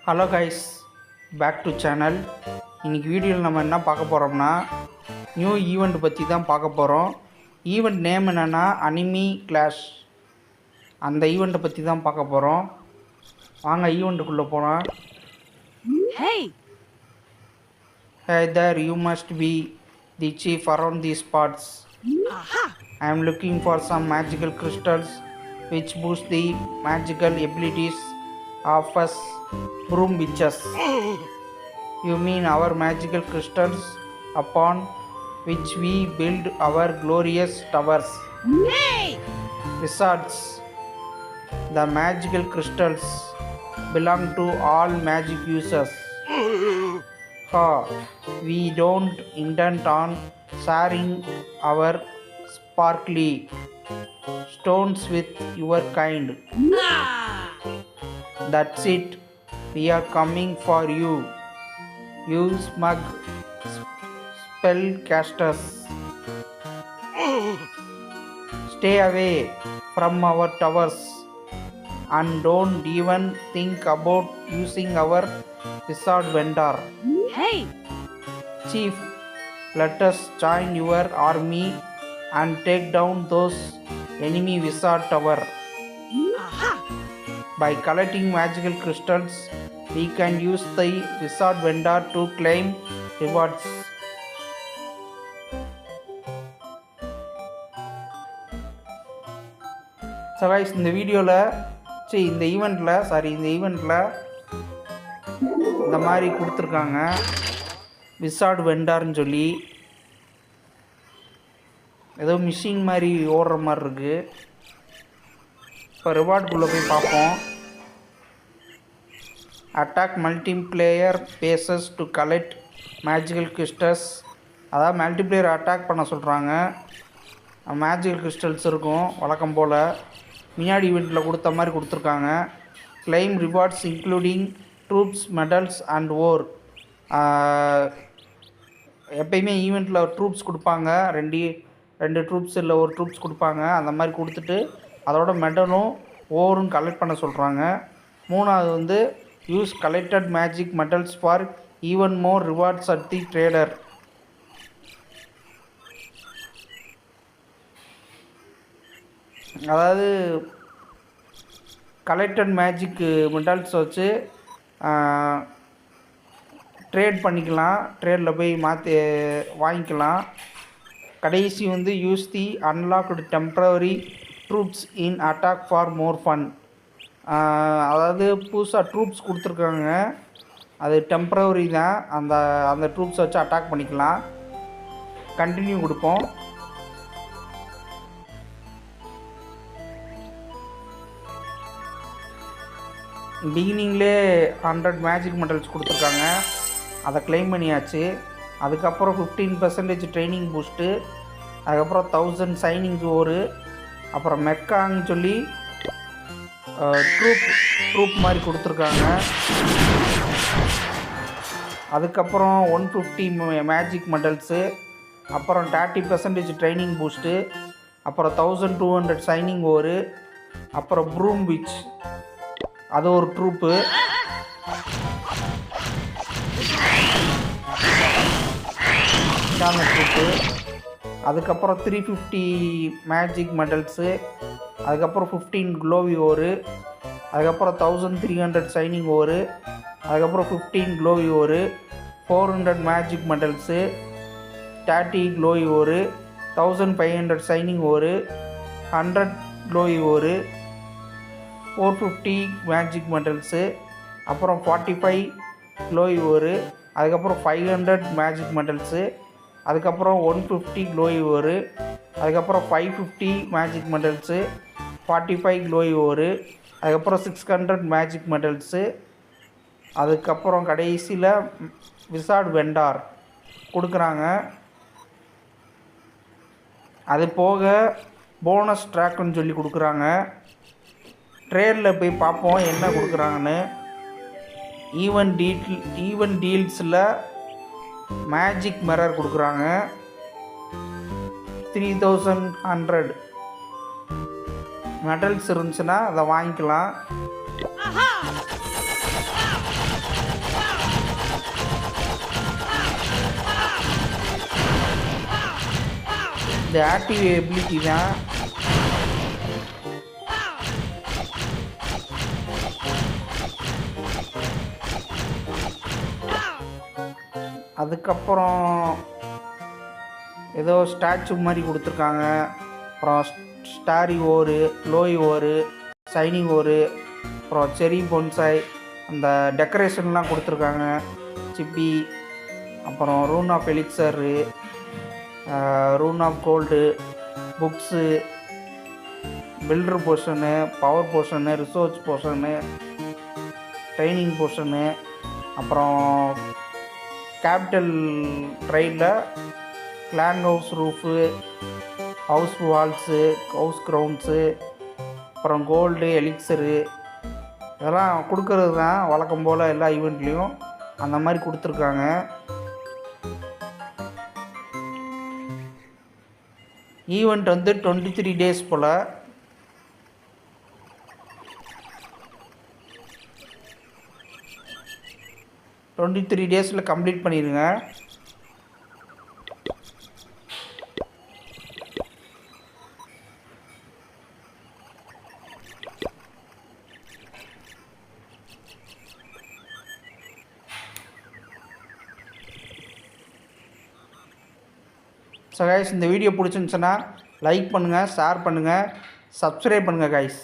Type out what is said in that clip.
Hello guys, back to channel. இன்றைக்கி வீடியோவில் நம்ம என்ன பார்க்க போகிறோம்னா நியூ ஈவெண்ட் பற்றி தான் பார்க்க போகிறோம். ஈவெண்ட் நேம் என்னென்னா அனிமி கிளாஷ். அந்த ஈவெண்ட்டை பற்றி தான் பார்க்க போகிறோம். வாங்க ஈவெண்ட்டுக்குள்ளே போகலாம். Hey there, you must be the chief around these parts. I am looking for some magical crystals which boost the magical abilities of us broom witches. You mean our magical crystals upon which we build our glorious towers? Hey! Wizards, the magical crystals belong to all magic users. We don't intend on sharing our sparkly stones with your kind. That's it. We are coming for you, you smug spellcasters. Stay away from our towers and don't even think about using our wizard vendor. Hey! Chief, let us join your army and take down those enemy wizard tower. By collecting magical crystals, we can use the wizard vendor to claim rewards. So guys, இந்த ஈவெண்ட்டில் இந்த மாதிரி கொடுத்துருக்காங்க wizard வெண்டார்னு சொல்லி. ஏதோ machine மாதிரி ஓடுற மாதிரி இருக்குது. இப்போ ரிவார்டுக்குள்ளே போய் பார்ப்போம். Attack multiplayer bases to collect magical crystals. அதாவது மல்டிப்ளேயர் அட்டாக் பண்ண சொல்கிறாங்க. மேஜிக்கல் கிறிஸ்டல்ஸ் இருக்கும் வழக்கம் போல். முன்னாடி ஈவெண்ட்டில் கொடுத்த மாதிரி கொடுத்துருக்காங்க. Claim rewards including troops, medals and ஓர். எப்பயுமே ஈவெண்ட்டில் ட்ரூப்ஸ் கொடுப்பாங்க. ரெண்டு ட்ரூப்ஸ் இல்லை ஒரு ட்ரூப்ஸ் கொடுப்பாங்க. அந்த மாதிரி கொடுத்துட்டு அதோட மெடலும் ஓவரும் கலெக்ட் பண்ண சொல்கிறாங்க. மூணாவது use collected magic medals for even more rewards at the trader. அதாவது கலெக்டட் மேஜிக் மெடல்ஸ் வச்சு ட்ரேட் பண்ணிக்கலாம். ட்ரேடில் போய் மாற்றி வாங்கிக்கலாம். கடைசி use the unlocked temporary troops in attack for more fun. அதாவது புதுசாக ட்ரூப்ஸ் கொடுத்துருக்காங்க. அது டெம்ப்ரவரி தான். அந்த ட்ரூப்ஸை வச்சு அட்டாக் பண்ணிக்கலாம். கண்டினியூ கொடுப்போம். பிகினிங்லே 100 மேஜிக் மெடல்ஸ் கொடுத்துருக்காங்க. அதை கிளைம் பண்ணியாச்சு. அதுக்கப்புறம் 15% ட்ரைனிங் பூஸ்ட்டு. அதுக்கப்புறம் 1000 சைனிங் ஓரு. அப்புறம் மெக்கான்னு சொல்லி ட்ரூப் மாதிரி கொடுத்துருக்காங்க. அதுக்கப்புறம் 150 மேஜிக் மெடல்ஸு. அப்புறம் 30% ட்ரைனிங் பூஸ்ட்டு. அப்புறம் 1200 சைனிங் ஓரு. அப்புறம் ப்ரூம் விச், அது ஒரு ட்ரூப்பு. ட்ரூப்பு. அதுக்கப்புறம் 350 மேஜிக் மெடல்ஸு. அதுக்கப்புறம் 15 க்ளோவி ஓரு. அதுக்கப்புறம் 1300 சைனிங் ஓரு. அதுக்கப்புறம் 15 க்ளோவி ஓரு. 400 மேஜிக் மெடல்ஸு. 30 க்ளோவி ஓரு. 1500 சைனிங் ஓரு. 100 க்ளோவி ஓரு. 450 மேஜிக் மெடல்ஸு. அப்புறம் 45 க்ளோவி ஓரு. அதுக்கப்புறம் 500 மேஜிக் மெடல்ஸு. அதுக்கப்புறம் 150 க்ளோவி ஓரு. அதுக்கப்புறம் 550 மேஜிக் மெடல்ஸு. 45 க்ளோவி ஓரு. அதுக்கப்புறம் 600 மேஜிக் மெடல்ஸு. அதுக்கப்புறம் கடைசியில் விசார்ட் வெண்டார் கொடுக்குறாங்க. அது போக போனஸ் ட்ராக்குன்னு சொல்லி கொடுக்குறாங்க. ட்ரேடில் போய் பார்ப்போம் என்ன கொடுக்குறாங்கன்னு. ஈவன் டீல்ஸில் மேஜிக் மிரர் கொடுக்குறாங்க. 3100 மெடல்ஸ் இருந்துச்சுன்னா அதை வாங்கிக்கலாம். இந்த ஆக்டிவ் எபிலிட்டி தான். அதுக்கப்புறம் ஏதோ ஸ்டாச்சு மாதிரி கொடுத்துருக்காங்க. அப்புறம் ஸ்டாரி ஓரு, லோய் ஓரு, சைனிங் ஓரு, அப்புறம் செரி பொன்சாய், அந்த டெக்கரேஷன்லாம் கொடுத்துருக்காங்க. சிப்பி, அப்புறம் rune of elixir, rune of gold, books, builder potion, power potion, research potion, training potion, அப்புறம் கேபிட்டல் ட்ரைடில் clan house roof, house walls, house grounds, அப்புறம் கோல்டு எலிக்சரு, இதெல்லாம் கொடுக்கறது தான் வழக்கம் போல் எல்லா ஈவெண்ட்லேயும் அந்த மாதிரி கொடுத்துருக்காங்க. ஈவெண்ட் வந்து 23 days போல். டுவெண்ட்டி டேஸில் கம்ப்ளீட் பண்ணிடுங்க. ஸோ கைஸ், இந்த வீடியோ பிடிச்சிருந்துச்சுன்னா லைக் பண்ணுங்கள், ஷேர் பண்ணுங்கள், சப்ஸ்கிரைப் பண்ணுங்கள் கைஸ்.